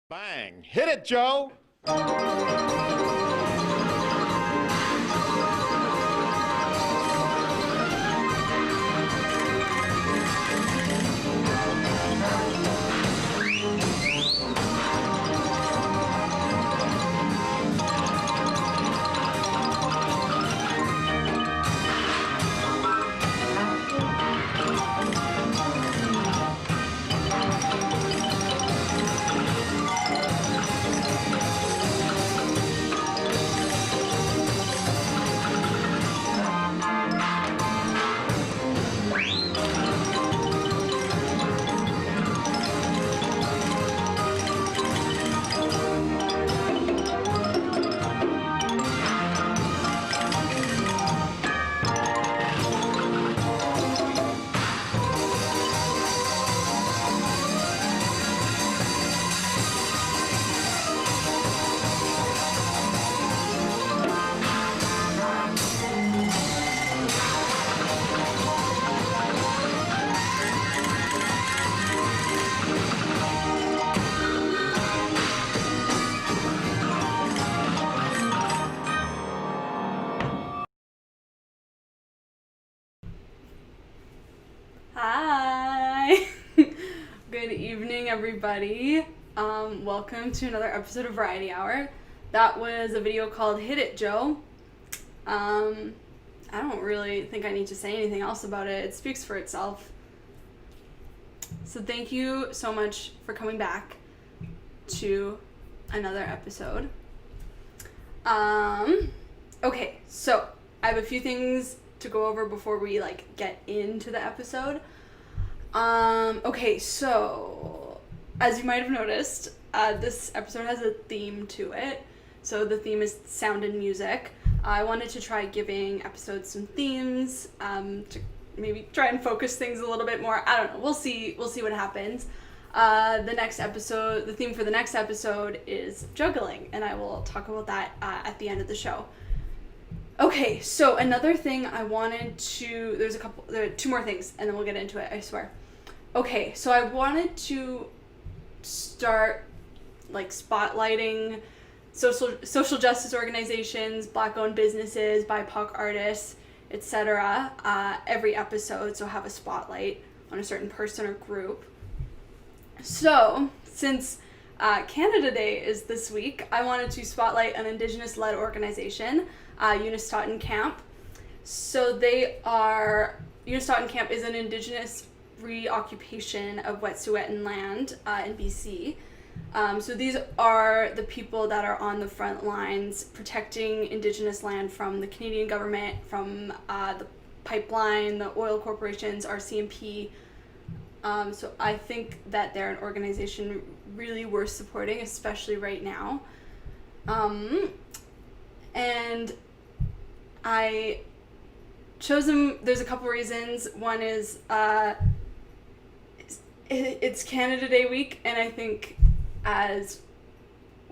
Bang! Hit it, Joe! Hi! Good evening, everybody. Welcome to another episode of Variety Hour. That was a video called Hit It, Joe. I don't really think I need to say anything else about it. It speaks for itself. So thank you so much for coming back to another episode. Okay, so I have a few things to go over before we get into the episode. Okay, so as you might have noticed, this episode has a theme to it. So the theme is sound and music. I wanted to try giving episodes some themes, to maybe try and focus things a little bit more. I don't know. We'll see what happens. The theme for the next episode is juggling, and I will talk about that at the end of the show. Okay, so another thing there are two more things, and then we'll get into it, I swear. Okay, so I wanted to start spotlighting social justice organizations, Black-owned businesses, BIPOC artists, etc. Every episode, so have a spotlight on a certain person or group. So, since Canada Day is this week, I wanted to spotlight an Indigenous-led organization, Unist'ot'en Camp. So Unist'ot'en Camp is an Indigenous reoccupation of Wet'suwet'en land in BC. So these are the people that are on the front lines protecting Indigenous land from the Canadian government, from the pipeline, the oil corporations, RCMP. So I think that they're an organization really worth supporting, especially right now. And I chose them. There's a couple reasons. One is it's Canada Day week, and I think as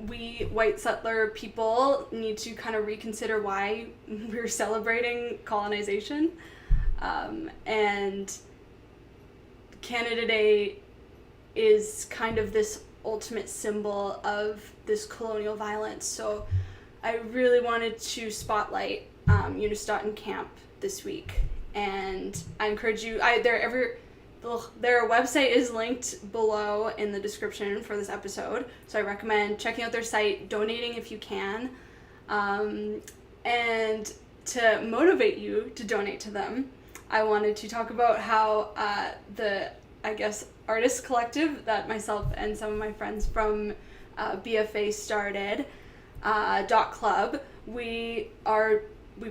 we white settler people need to kind of reconsider why we're celebrating colonization. And Canada Day is kind of this ultimate symbol of this colonial violence. So I really wanted to spotlight Unist'ot'en Camp this week, and I encourage you. Their website is linked below in the description for this episode, so I recommend checking out their site, donating if you can, and to motivate you to donate to them, I wanted to talk about how the artist collective that myself and some of my friends from BFA started, .club, we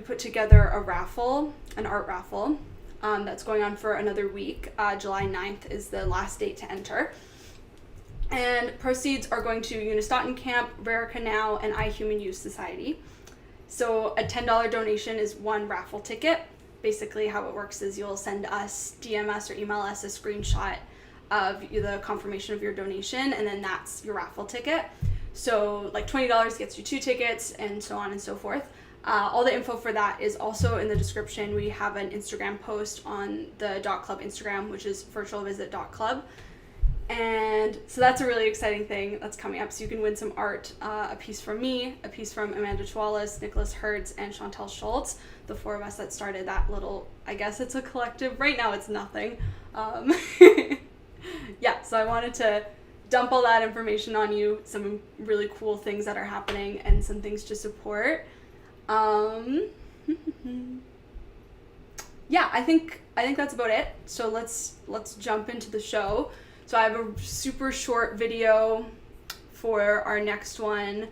put together a raffle, an art raffle, that's going on for another week. July 9th is the last date to enter. And proceeds are going to Unist'ot'en Camp, Verica Now, and iHuman Youth Society. So a $10 donation is one raffle ticket. Basically how it works is you'll send us, DM us, or email us a screenshot of the confirmation of your donation, and then that's your raffle ticket. So $20 gets you 2 tickets, and so on and so forth. All the info for that is also in the description. We have an Instagram post on the .club Instagram, which is virtualvisit.club. And so that's a really exciting thing that's coming up. So you can win some art, a piece from me, a piece from Amanda Chwalis, Nicholas Hertz, and Chantal Schultz, the four of us that started that little, I guess it's a collective. Right now it's nothing. Yeah, so I wanted to dump all that information on you, some really cool things that are happening and some things to support. Yeah, I think that's about it. So let's jump into the show. So I have a super short video for our next one.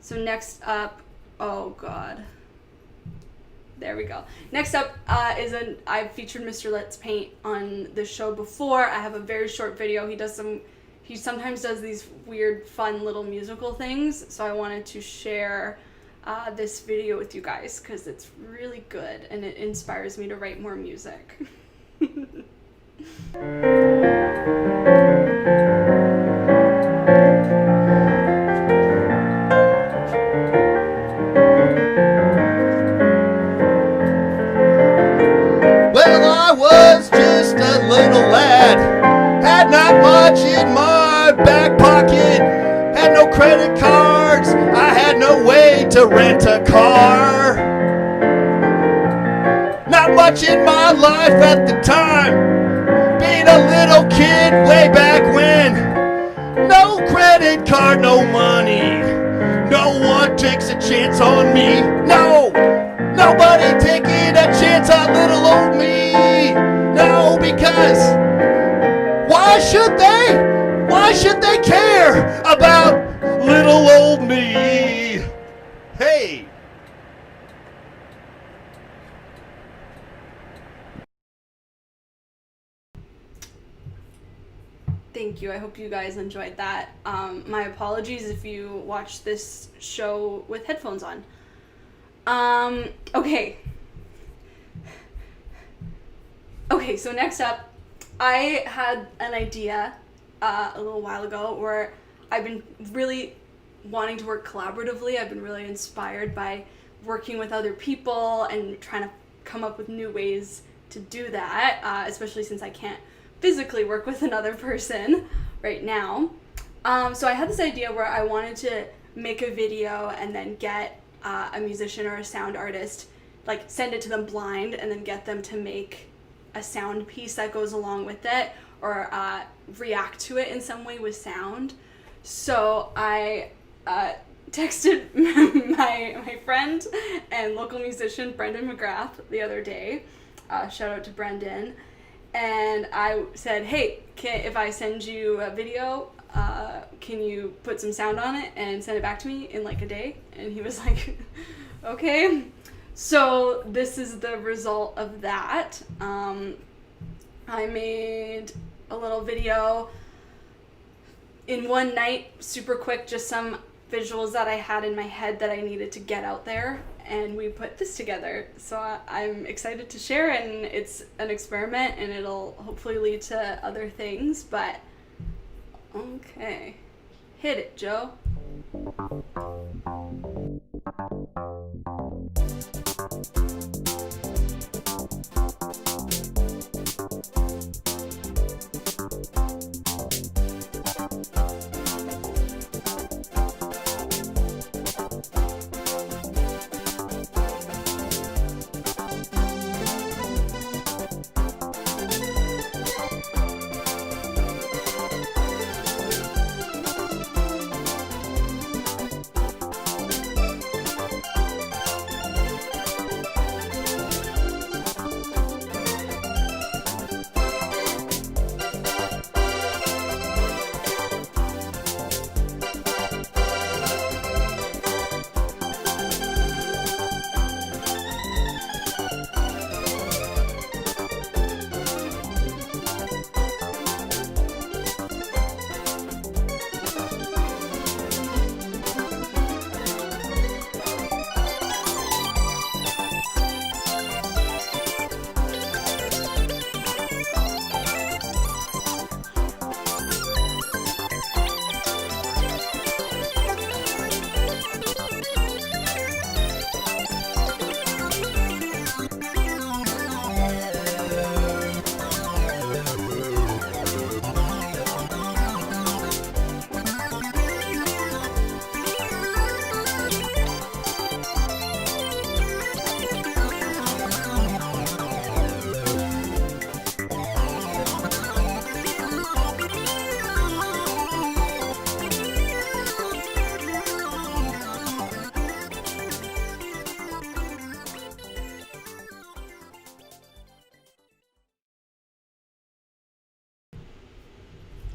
So next up, oh God. There we go. Next up I've featured Mr. Let's Paint on the show before. I have a very short video. He sometimes does these weird, fun little musical things. So I wanted to share this video with you guys because it's really good and it inspires me to write more music. Well, I was just a little lad, had not much in my back pocket, had no credit cards, I had no way to rent a car. Not much in my life at the time, being a little kid way back when. No credit card, no money, no one takes a chance on me. No, nobody taking a chance on little old me. No, because why should they? Why should they care about little old me? Hey! Thank you. I hope you guys enjoyed that. My apologies if you watched this show with headphones on. Okay. Okay, so next up, I had an idea a little while ago where I've been really wanting to work collaboratively. I've been really inspired by working with other people and trying to come up with new ways to do that, especially since I can't physically work with another person right now. So I had this idea where I wanted to make a video and then get a musician or a sound artist, like send it to them blind and then get them to make a sound piece that goes along with it or react to it in some way with sound. So I texted my friend and local musician Brendan McGrath the other day. Shout out to Brendan. And I said, hey, if I send you a video, can you put some sound on it and send it back to me in like a day? And he was like, okay. So this is the result of that. I made a little video in one night, super quick, just some visuals that I had in my head that I needed to get out there, and we put this together. So I'm excited to share, and it's an experiment and it'll hopefully lead to other things, but okay. Hit it, Joe.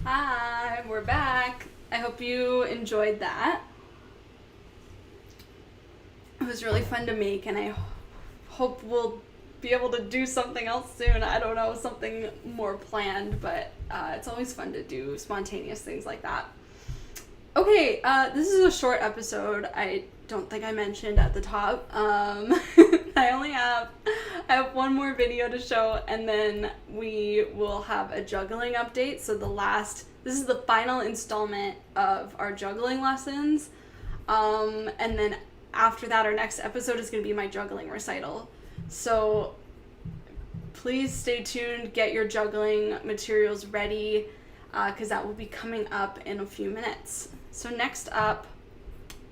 Hi, we're back. I hope you enjoyed that. It was really fun to make, and I hope we'll be able to do something else soon. I don't know, something more planned, but it's always fun to do spontaneous things like that. Okay, this is a short episode. I don't think I mentioned at the top. I have one more video to show, and then we will have a juggling update. So this is the final installment of our juggling lessons. And then after that, our next episode is going to be my juggling recital. So please stay tuned, get your juggling materials ready, because that will be coming up in a few minutes. So next up,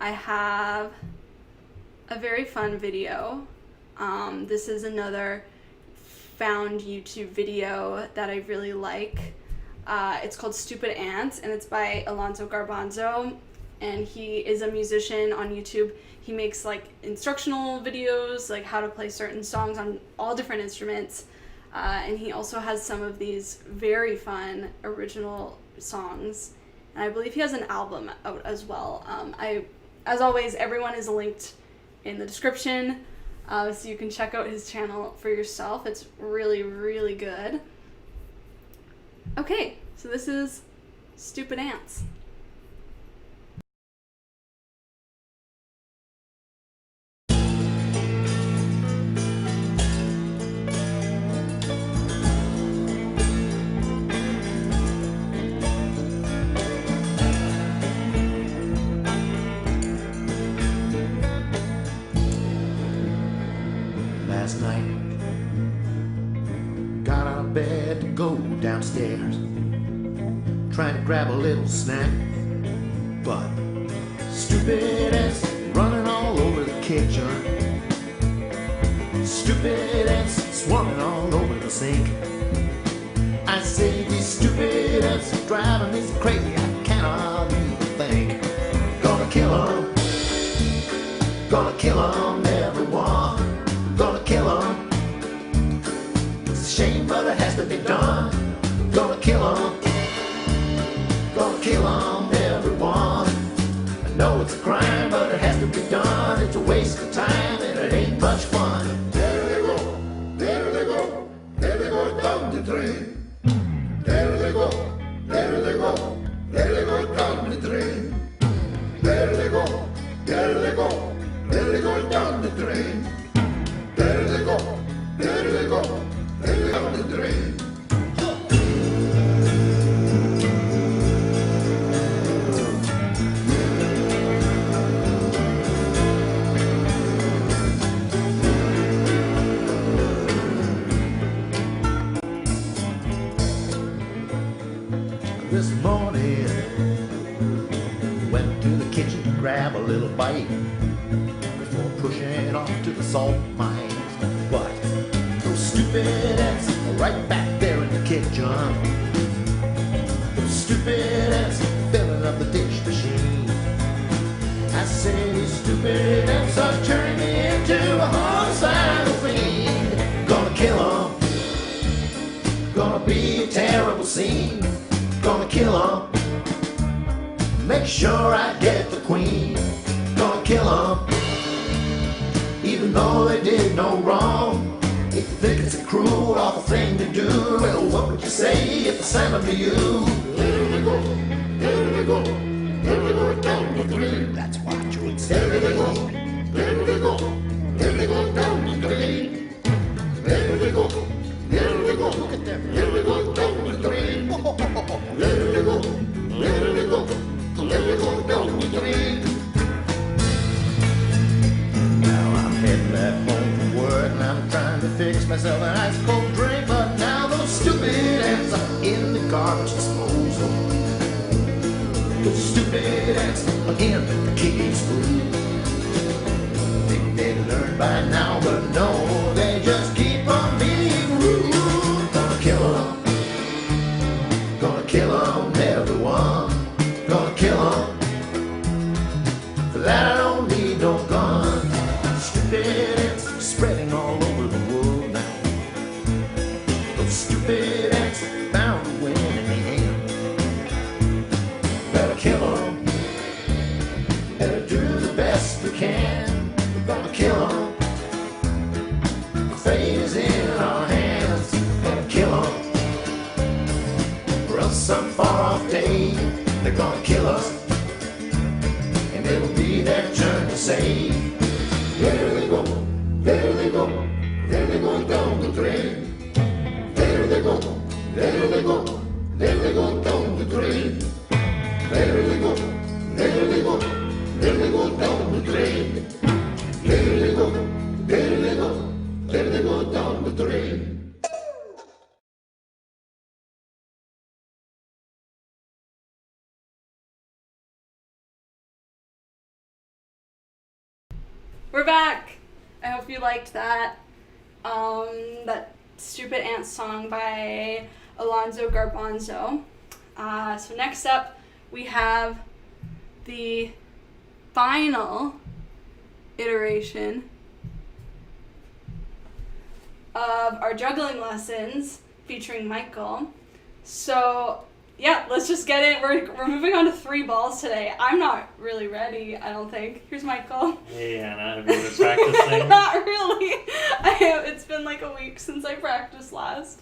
I have a very fun video. This is another found YouTube video that I really like. It's called Stupid Ants, and it's by Alonzo Garbanzo, and he is a musician on YouTube. He makes like instructional videos, like how to play certain songs on all different instruments, and he also has some of these very fun original songs, and I believe he has an album out as well. As always, everyone is linked in the description, so you can check out his channel for yourself. It's really, really good. Okay, so this is Stupid Ants. Last night, got out of bed to go downstairs, trying to grab a little snack, but stupid ants running all over the kitchen, stupid ants swarming all over the sink. I say these stupid ants are driving me crazy, I cannot even think. Gonna kill 'em, everyone. Gonna kill 'em. It's a shame, but it has to be done. Gonna kill 'em. Gonna kill 'em, everyone. I know it's a crime, but it has to be done. It's a waste of time and it ain't much fun. There they go, there they go, there they go down the drain. There they go, there they go, there they go down the drain. There they go, there they go, there they go down the drain. There they go, there they go, there they go down the drain. This morning, went to the kitchen to grab a little bite before pushing off to the salt mines. But those stupid ants are right back there in the kitchen. Those stupid ants filling up the dish machine. I say these stupid ants are turning me into a homicidal fiend. Gonna kill 'em. Gonna be a terrible scene. Gonna kill 'em. Make sure I get the queen. Gonna kill 'em. Even though they did no wrong. If you think it's a cruel, awful thing to do, well, what would you say if I sent them to you? There they go, there they go, there they go down the drain. That's what you would say. There they go, there they go, there they go down the drain. There they go, there they go, look at them, there they go down the drain. There they go, there they go, there they go down the drain. Heading back home from work and I'm trying to fix myself an ice cold drink, but now those stupid ants are in the garbage disposal. Those stupid ants are in the kids' food. Think they learned by now, but no, they just keep on being rude. Gonna kill 'em. Gonna kill 'em, everyone. Gonna kill 'em. For that I don't need no gun. Stupid ants spreading all over the world now. Those stupid ants bound to win in the end. kill 'em. Fate is in our hands, gonna kill 'em. For else some far off day, they're gonna kill us. And it'll be their turn to say, there they go, there they go, there they go down the drain. There they go, there they go, there they go down the drain. There they go, there they go, there they go down the drain. There they go, there they go, there they go down the drain. We're back. I hope you liked that. That Stupid Ants song by Alonzo Garbanzo. So next up, we have the final iteration of our juggling lessons featuring Michael. So yeah, let's just get it. We're moving on to 3 balls today. I'm not really ready, I don't think. Here's Michael. Hey Anna, have you been practicing? Not really. It's been like a week since I practiced last.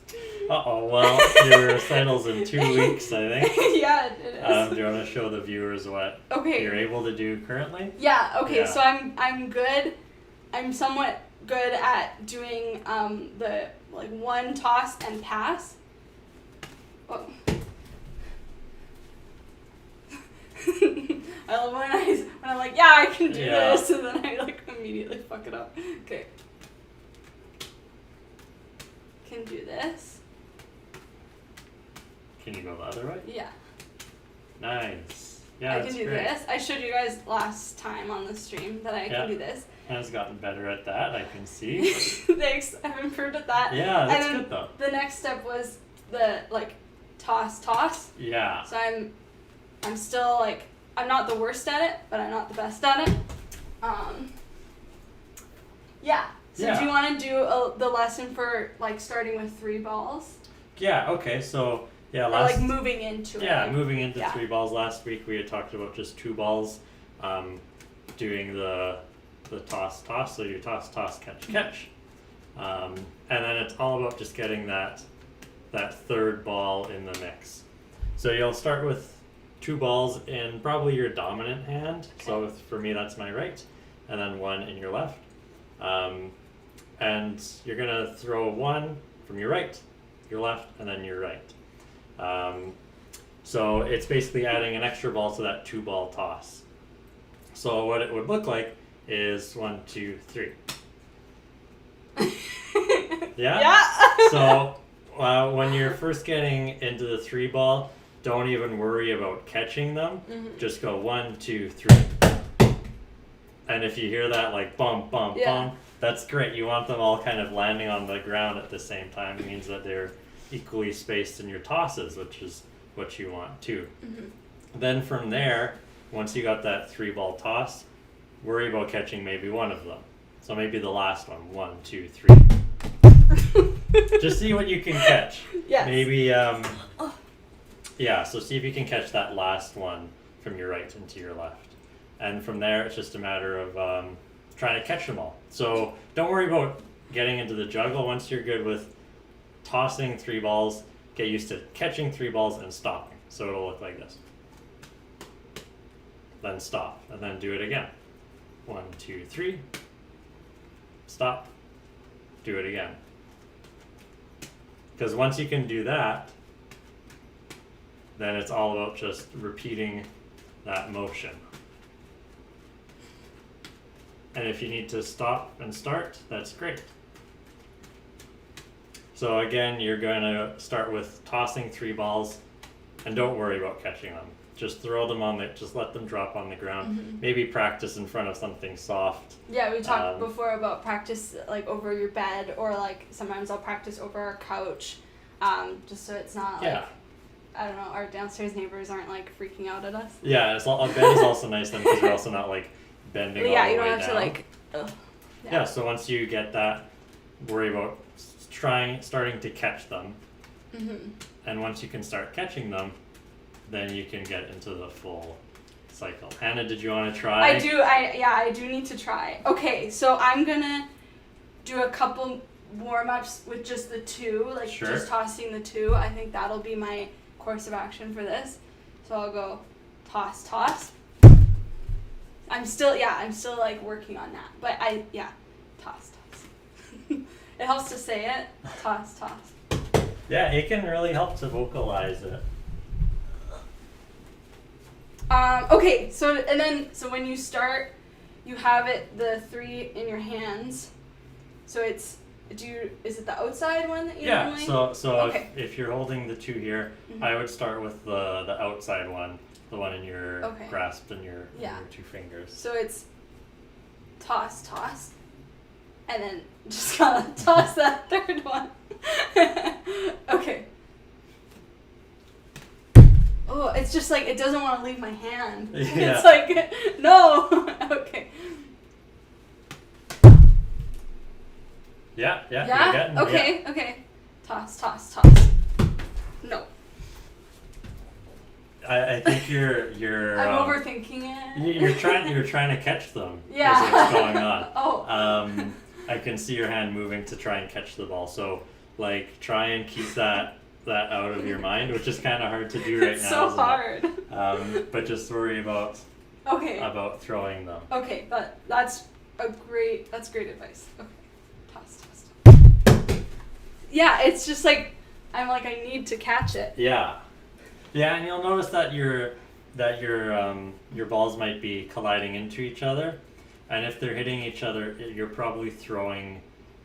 Uh-oh, well, your recital's in 2 weeks, I think. Yeah, it is. Do you want to show the viewers what you're able to do currently? Yeah, okay, Yeah. so I'm good. I'm somewhat good at doing the like one toss and pass. Oh. I love when I'm like, yeah, I can do this, and then I like immediately fuck it up. Okay. Can do this. Can you go the other way? Yeah. Nice. Yeah, I that's can do great. this. I showed you guys last time on the stream that I can do this. Anna's gotten better at that, I can see. Thanks, I've improved at that. Yeah, that's and then good though. The next step was the like toss. Yeah. So I'm still like, I'm not the worst at it, but I'm not the best at it. Yeah. So do you want to do the lesson for like starting with 3 balls? Yeah, okay, so yeah, Or like moving into it. Yeah, moving into 3 balls. Last week we had talked about just 2 balls, doing the toss, so you toss, catch. And then it's all about just getting that 3rd ball in the mix. So you'll start with 2 balls in probably your dominant hand. Okay. So for me that's my right, and then 1 in your left. And you're gonna throw 1 from your right, your left, and then your right. So it's basically adding an extra ball to that 2-ball toss. So what it would look like is 1, 2, 3. Yeah? Yeah. So when you're first getting into the 3-ball, don't even worry about catching them. Mm-hmm. Just go 1, 2, 3. And if you hear that like bump, bump, that's great. You want them all kind of landing on the ground at the same time. It means that they're equally spaced in your tosses, which is what you want too. Mm-hmm. Then from there, once you got that 3-ball toss, worry about catching maybe 1 of them. So maybe the last one, 1, 2, 3. Just see what you can catch. Yes. Maybe, so see if you can catch that last one from your right into your left. And from there, it's just a matter of trying to catch them all. So don't worry about getting into the juggle. Once you're good with tossing 3 balls, get used to catching 3 balls and stopping. So it'll look like this. Then stop, and then do it again. 1, 2, 3. Stop. Do it again. Because once you can do that, then it's all about just repeating that motion. And if you need to stop and start, that's great. So again, you're going to start with tossing 3 balls, and don't worry about catching them. Just throw them on just let them drop on the ground. Mm-hmm. Maybe practice in front of something soft. Yeah, we talked before about practice like over your bed, or like sometimes I'll practice over our couch, just so it's not like, I don't know, our downstairs neighbors aren't like freaking out at us. Yeah, a bed is also nice then, because you're also not like bending all the way down. Yeah, you don't have to like, Yeah, so once you get that, worry about starting to catch them. Mm-hmm. And once you can start catching them, then you can get into the full cycle. Hannah, did you want to try? I do need to try. Okay, so I'm gonna do a couple warm-ups with just the two, like Sure. just tossing the two. I think that'll be my course of action for this. So I'll go toss. I'm still like working on that, but toss. It helps to say it. Toss. Yeah, it can really help to vocalize it. Okay, so when you start, you have the three in your hands. So is it the outside one that you normally? So okay. if you're holding the two here, I would start with the outside one, the one in your grasp in your two fingers. So it's toss, and then just gotta toss that third one. Okay. Oh, it's just like it doesn't want to leave my hand. Yeah. It's like no. Okay. Yeah. You're getting, Okay. Toss. No. I think you're. I'm overthinking it. You're trying to catch them. Yeah. Is what's going on. Oh. I can see your hand moving to try and catch the ball. So like try and keep that out of your mind, which is kind of hard to do right it's now. So hard. But just worry about throwing them. Okay, but that's great advice. Okay. Toss. Yeah, it's just like I need to catch it. Yeah, and you'll notice that your balls might be colliding into each other, and if they're hitting each other, you're probably throwing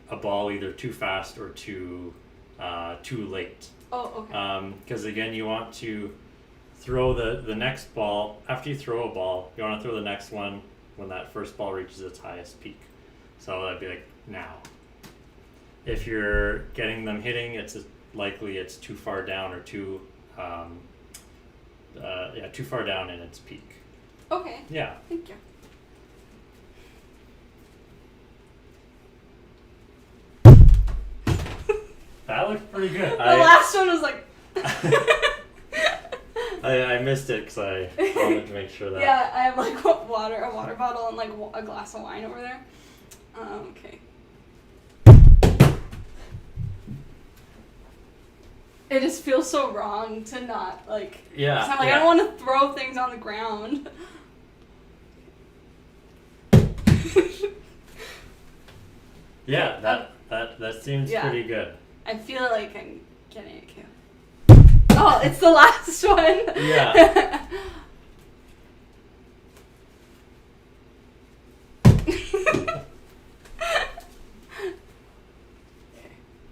a ball either too fast or too late. Oh, okay. Because again, you want to throw the next ball after you throw a ball. You want to throw the next one when that first ball reaches its highest peak. So that'd be like now. If you're getting them hitting, it's likely it's too far down or too far down in its peak. Okay. Yeah. Thank you. That looked pretty good. The last one was like. I missed it because I wanted to make sure that. Yeah, I have like a water bottle, and like a glass of wine over there. Okay. It just feels so wrong to not like. Yeah. 'Cause I'm like I don't want to throw things on the ground. Yeah, that seems pretty good. I feel like I'm getting it. Oh, it's the last one. Yeah.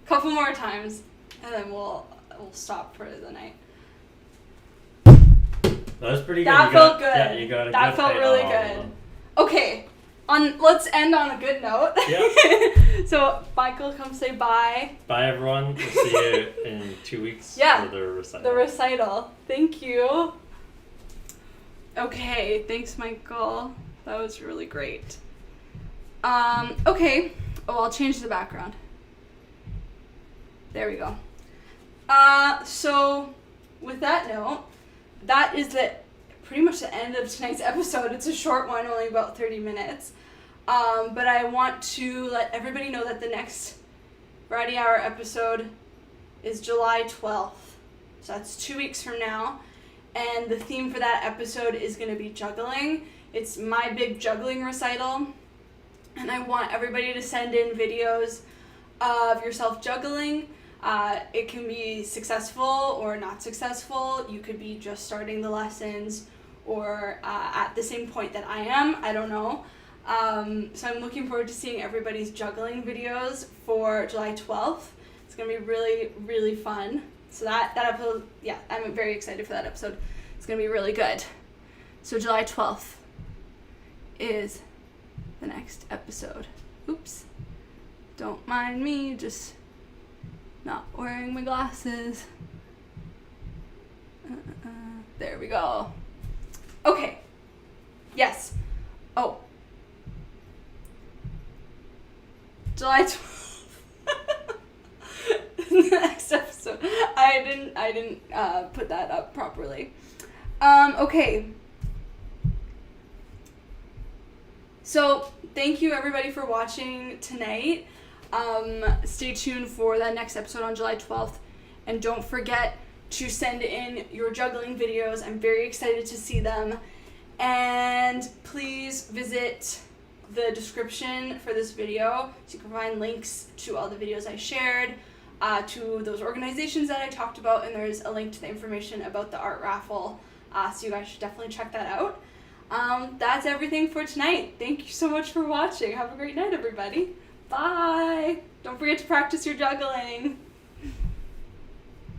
Couple more times, and then we'll stop for the night. That was pretty good. That felt good. Yeah, you got a that good felt height really on all of good. them. Okay, let's end on a good note. Yeah. So Michael, come say bye. Bye everyone. We'll see you in 2 weeks Yeah. for the recital. The recital. Thank you. Okay, thanks Michael. That was really great. Okay. Oh, I'll change the background. There we go. So with that note, that is pretty much the end of tonight's episode. It's a short one, only about 30 minutes. But I want to let everybody know that the next Variety Hour episode is July 12th. So that's 2 weeks from now. And the theme for that episode is going to be juggling. It's my big juggling recital. And I want everybody to send in videos of yourself juggling. It can be successful or not successful. You could be just starting the lessons or at the same point that I am. I don't know. So I'm looking forward to seeing everybody's juggling videos for July 12th. It's going to be really, really fun. So that episode, yeah, I'm very excited for that episode. It's going to be really good. So July 12th is the next episode. Oops. Don't mind me, just not wearing my glasses. There we go. Okay. Yes. Oh. July 12th. Next episode. I didn't put that up properly. Okay. So thank you everybody for watching tonight. Stay tuned for that next episode on July 12th. And don't forget to send in your juggling videos. I'm very excited to see them. And please visit the description for this video so you can find links to all the videos I shared, to those organizations that I talked about, and there's a link to the information about the art raffle, so you guys should definitely check that out. That's everything for tonight. Thank you so much for watching. Have a great night, everybody. Bye! Don't forget to practice your juggling.